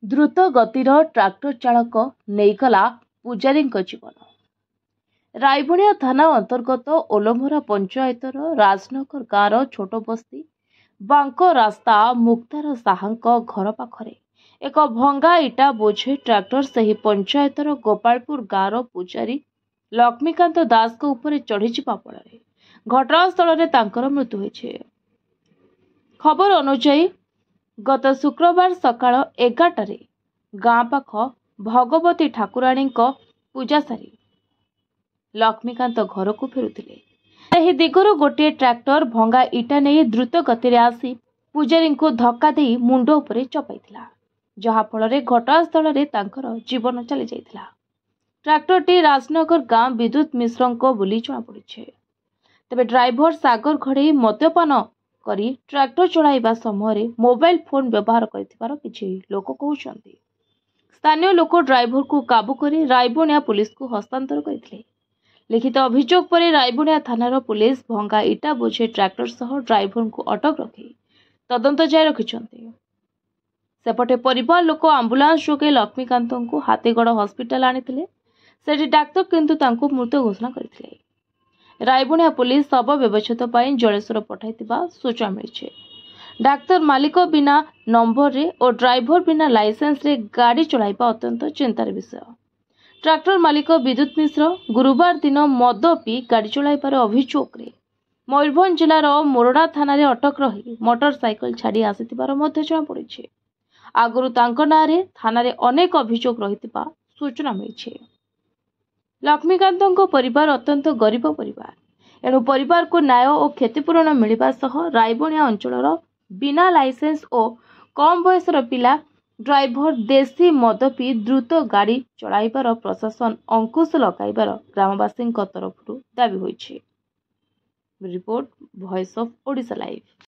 द्रुत गतिर ट्राक्टर चालक नहींगला पूजारी जीवन। रायबणिया थाना अंतर्गत ओलमरा पंचायतर राजनगर गाँवर छोट बस्ती बांक रास्ता मुक्तार साहांक घर पाखरे एक भंगा इटा बोझे ट्राक्टर सही पंचायतर गोपालपुर गाँवर पूजारी लक्ष्मीकांत दास को ऊपर चढ़ी जावा फल घटनास्थल में तांकर मृत्यु होइछे। खबर अनुसार गत शुक्रवार सकाळ 11टारे गाँ पाख भगवती ठाकुराणी पूजा सारी लक्ष्मीकांत घर को फेरुथिले। एही दिगरु गोटे ट्रैक्टर भंगा इटा नहीं द्रुत गति आसी पूजारी को धक्का दे मुंड उपरे चपाइथिला, जहा फल घटनास्थल में तांकर जीवन चली जाइथिला। ट्रैक्टरटी राजनगर गाँ विद्युत मिश्र बोली जଣା पड़िछे। तेबे ड्राइवर सागर घड़े मद्यपान करी ट्रैक्टर चलाइबा समय मोबाइल फोन व्यवहार करथिबार किछि लोक कहउछन्ति। स्थानीय लोक ड्राइवर को काबू करी रायबणिया पुलिस को हस्तांतर करथिले। लिखित अभियोग पर रायबणिया थानार पुलिस भंगा इटा बोझे ट्रैक्टर सह ड्राइवर को अटक रखी तदंत जारी रखिछन्ति। सेपटे परिवार लोक आंबुलांस जोगे लक्ष्मीकांत को हातीगढ़ हॉस्पिटल आनिथिले। सेठी डाक्तर किंतु तांको मृत घोषणा करथिले। रायबणिया पुलिस शव व्यवच्छेद पर जलेश्वर पठाइथिबा सूचना मिली। डाक्तर मालिक बिना नंबर रे और ड्राइवर बिना लाइसेंस रे गाड़ी चलाइबा अत्यंत चिंतार विषय। ट्रैक्टर मालिक विद्युत मिश्र गुरुवार दिन मद पी गाड़ी चलाइबार अभियोग रे मयूरभंज जिलार मोरडा थाना रे अटक रही मोटरसाइकल छाड़ी आसिथिबार मध्य जଣା पड़िछे। आगुरु तांको नारे थाना रे अनेक अभियोग रहिथिबा सूचना मिली। लक्ष्मीकांत परिवार अत्यंत गरीब परिवार, एणु परिवार को न्याय और क्षतिपूरण मिलवा सह रायबणिया अंचल बिना लाइसेंस और कम बयसर पिला ड्राइवर देशी मद पी द्रुत गाड़ी चलाइबार प्रशासन अंकुश लगाइबार ग्रामवासी तरफ दाबी होइछे। Report voice of Odisha live.